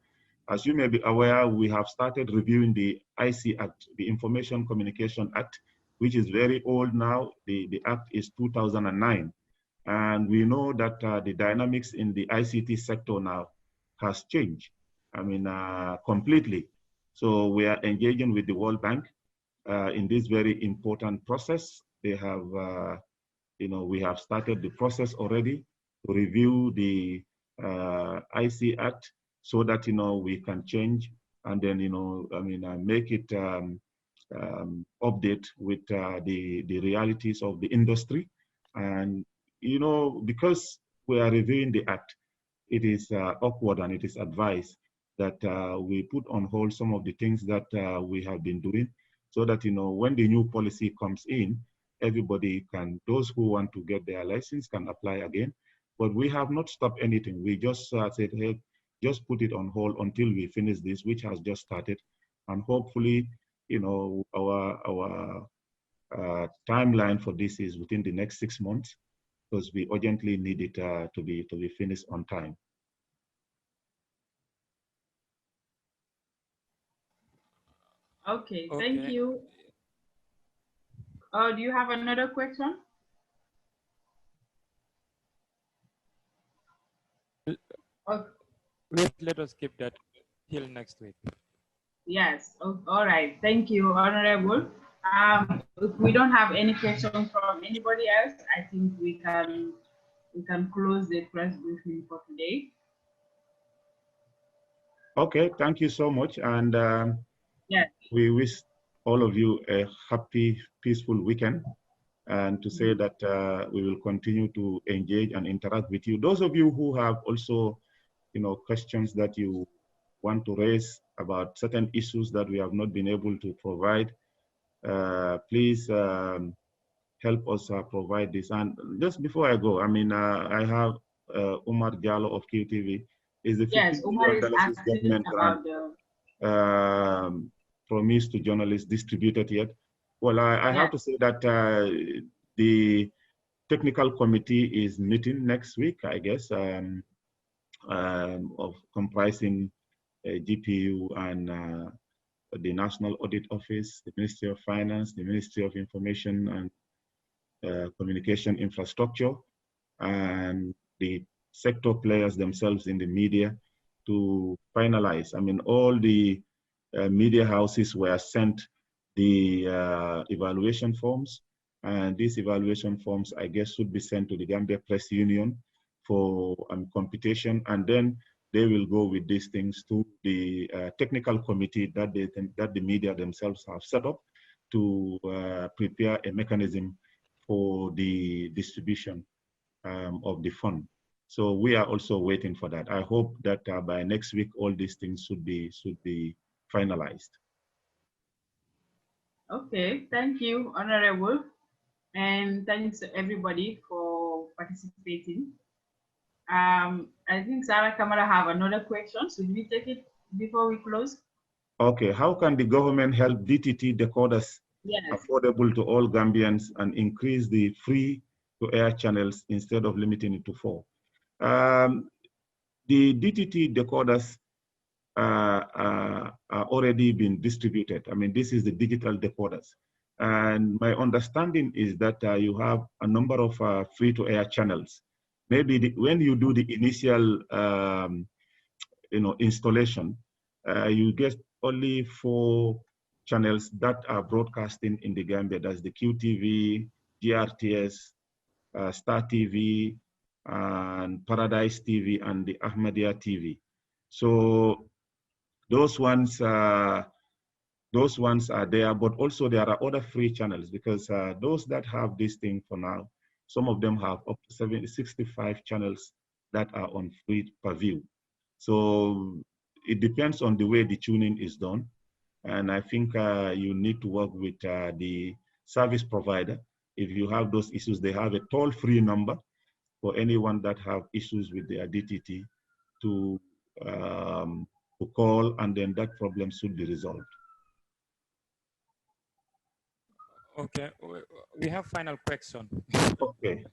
As you may be aware, we have started reviewing the IC Act, the Information Communication Act, which is very old now. The Act is 2009. And we know that the dynamics in the ICT sector now has changed, completely. So we are engaging with the World Bank in this very important process. They have, we have started the process already to review the IC Act so that, we can change and then, make it update with the realities of the industry. And, because we are reviewing the Act, it is awkward and it is advised that we put on hold some of the things that we have been doing so that, when the new policy comes in, everybody can, those who want to get their license can apply again. But we have not stopped anything. We just said, hey, just put it on hold until we finish this, which has just started. And hopefully, our timeline for this is within the next 6 months, because we urgently need it to be finished on time. Okay, thank you. Do you have another question? Let us keep that till next week. Yes, all right. Thank you, Honorable. If we don't have any questions from anybody else, I think we can close the press briefing for today. Okay, thank you so much. And yes. we wish all of you a happy, peaceful weekend, and to say that we will continue to engage and interact with you. Those of you who have also, questions that you want to raise about certain issues that we have not been able to provide, please help us provide this. And just before I go, I mean, I have Umar Jallo of QTV. Is the Yes, $50 Umar is million asking government grant about the promised to journalists distributed yet? Well, I have to say that the technical committee is meeting next week, I guess, of comprising GPU and the National Audit Office, the Ministry of Finance, the Ministry of Information and Communication Infrastructure, and the sector players themselves in the media to finalize. I mean, all the media houses were sent the evaluation forms, and these evaluation forms, I guess, should be sent to the Gambia Press Union for computation, and then they will go with these things to the technical committee that the media themselves have set up to prepare a mechanism for the distribution of the fund. So we are also waiting for that. I hope that by next week, all these things should be finalized. Okay, thank you, Honorable. And thanks to everybody for participating. I think Sarah Kamara have another question. Should we take it before we close? Okay, how can the government help DTT decoders affordable to all Gambians and increase the free-to-air channels instead of limiting it to 4? The DTT decoders are already been distributed. I mean, this is the digital decoders. And my understanding is that you have a number of free-to-air channels. Maybe when you do the initial installation, you get only 4 channels that are broadcasting in the Gambia. That's the QTV, GRTS, Star TV, and Paradise TV, and the Ahmadiyya TV. So those ones are there, but also there are other free channels, because those that have this thing for now, some of them have up to 65 channels that are on free per view. So it depends on the way the tuning is done. And I think you need to work with the service provider. If you have those issues, they have a toll-free number for anyone that have issues with their DTT to call, and then that problem should be resolved. Okay, we have final question. Okay. To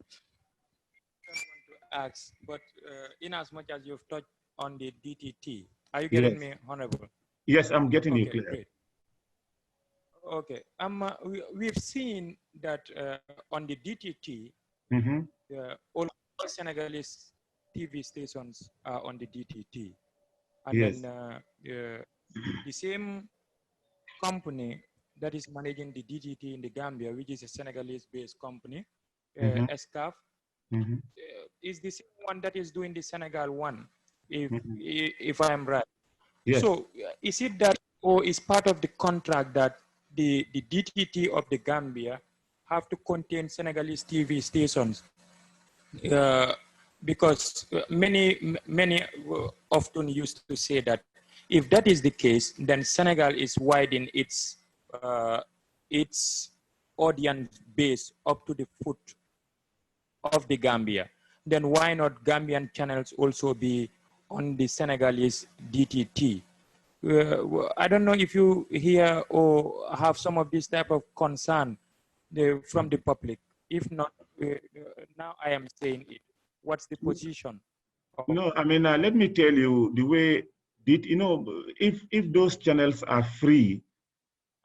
ask, but in as much as you've touched on the DTT, are you getting me, Honorable? Yes, I'm getting you clear. Great. Okay, we've seen that on the DTT, all Senegalese TV stations are on the DTT, and then the same company that is managing the DTT in the Gambia, which is a Senegalese-based company, ESCAF, is the same one that is doing the Senegal one, if I am right. Yes. So is it that, or is part of the contract that the DTT of the Gambia have to contain Senegalese TV stations? Because many often used to say that if that is the case, then Senegal is widening its audience base up to the foot of the Gambia. Then why not Gambian channels also be on the Senegalese DTT? I don't know if you hear or have some of this type of concern from the public. If not, now I am saying it. What's the position? No, I mean, let me tell you the way, if those channels are free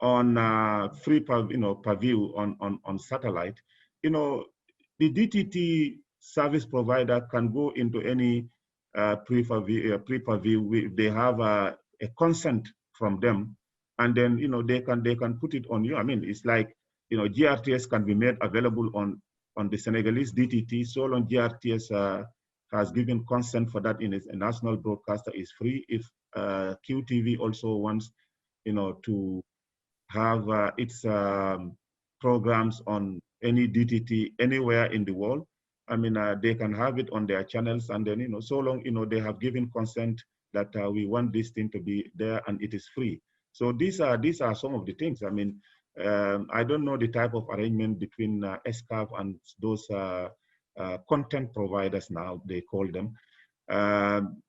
on per view on satellite, the DTT service provider can go into any pre-per-view if they have a consent from them, and then they can put it on you. I mean, it's like GRTS can be made available on the Senegalese DTT, so long GRTS has given consent for that in a national broadcaster is free. If QTV also wants to have its programs on any DTT anywhere in the world. I mean, they can have it on their channels, and then, so long, they have given consent that we want this thing to be there and it is free. So these are some of the things. I mean, I don't know the type of arrangement between SCAF and those content providers now, they call them.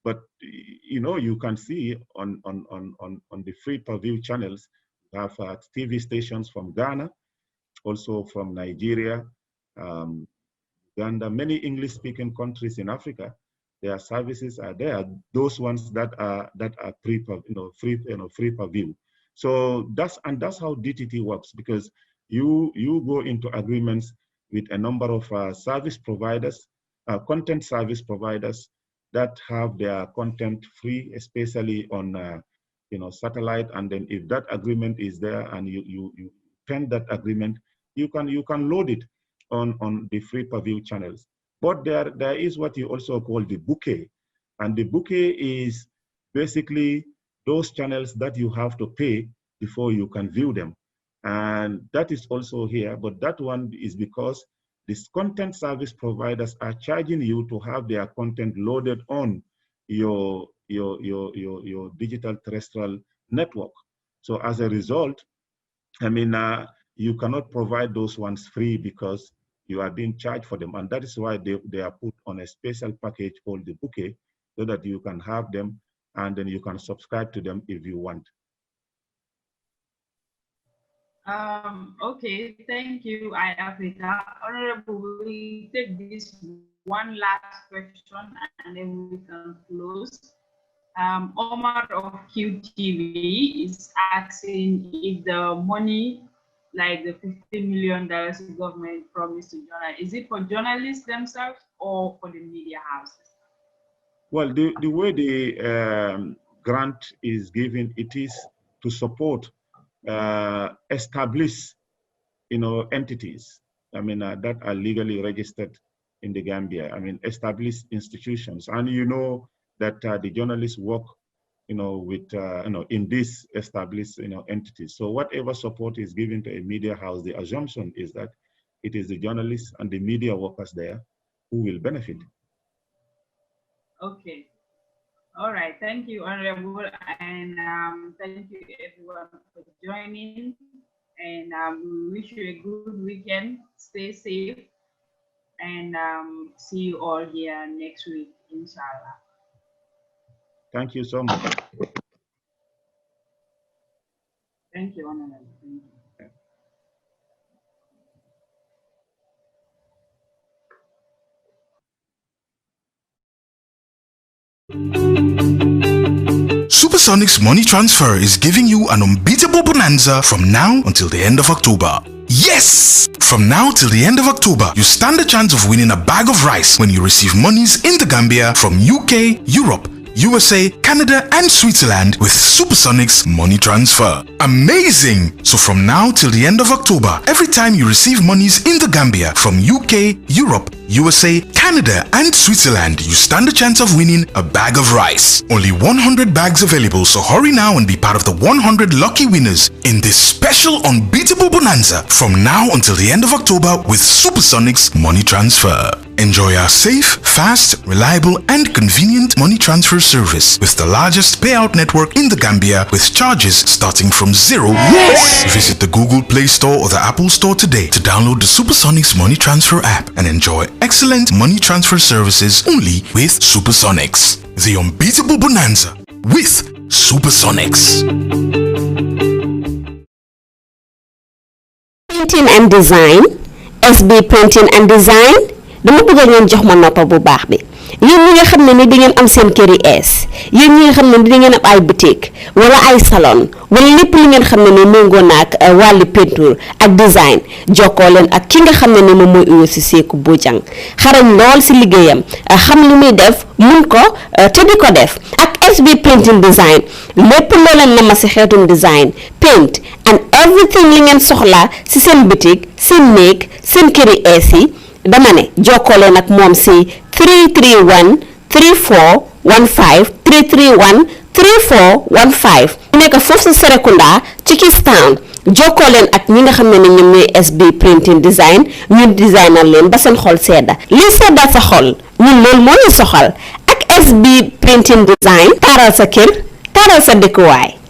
But, you can see on the free per-view channels, we have TV stations from Ghana, also from Nigeria, Uganda, many English-speaking countries in Africa. Their services are there. Those ones that are free per view. So that's how DTT works, because you go into agreements with a number of service providers, content service providers that have their content free, especially on satellite. And then if that agreement is there and you pen that agreement, you can load it on the free per view channels. But there is what you also call the bouquet. And the bouquet is basically those channels that you have to pay before you can view them. And that is also here, but that one is because these content service providers are charging you to have their content loaded on your digital terrestrial network. So as a result, I mean, you cannot provide those ones free because you are being charged for them. And that is why they are put on a special package called the bouquet, so that you can have them and then you can subscribe to them if you want. Okay, thank you, Africa. Honorable, we take this one last question and then we can close. Omar of QTV is asking if the money, like the $50 million the government promised to journalists, is it for journalists themselves or for the media houses? Well, the way the grant is given, it is to support established, entities. I mean, that are legally registered in the Gambia. I mean, established institutions, and that the journalists work, with in these established, entities. So whatever support is given to a media house, the assumption is that it is the journalists and the media workers there who will benefit. Okay. All right. Thank you, Honorable, and thank you everyone for joining. And we wish you a good weekend. Stay safe, and see you all here next week, inshallah. Thank you so much. Thank you, Honorable. Thank you. Supersonic's money transfer is giving you an unbeatable bonanza from now until the end of October. Yes! From now till the end of October, you stand a chance of winning a bag of rice when you receive monies in the Gambia from UK, Europe, USA, Canada, and Switzerland with Supersonic's money transfer. Amazing! So from now till the end of October, every time you receive monies in the Gambia from UK, Europe, USA, Canada, and Switzerland, you stand a chance of winning a bag of rice. Only 100 bags available, so hurry now and be part of the 100 lucky winners in this special unbeatable bonanza from now until the end of October with Supersonic's money transfer. Enjoy our safe, fast, reliable, and convenient money transfer service with the largest payout network in the Gambia with charges starting from $0. Yes! Visit the Google Play Store or the Apple Store today to download the Supersonics Money Transfer app and enjoy excellent money transfer services only with Supersonics. The unbeatable bonanza with Supersonics. Printing and design, SB Printing and Design. dama bëgg ngeen jox ma noppa bu baax bi yéen ñi nga xam ne ni da ngeen am seen kër yi ees yéen ñi nga xam ne ni da ngeen am ay boutique wala ay salon wala lépp li ngeen xam ne ni méngoo na ak wàllu peinture ak design jokkoo leen ak ki nga xam ne ni moom mooy Uyo si Seeku Bojang xarañ lool si liggéeyam xam li muy def mun ko te di ko def ak SB Printing Design lépp loo leen na ma si xeetum design paint and everything li ngeen soxla si seen boutique seen néeg seen kër yi ees yi dama ne jokkoo leen ak moom si 331 3415 331 3415 nekk foofu sa Serekunda ci Kistown jokkoo leen ak ñi nga xam ne ñoom ñooy SB Printing Design ñu designal leen ba seen xol sedda li sedda sa xol ñun loolu moo ñu soxal ak SB Printing Design taaral sa kër taaral sa dëkkuwaay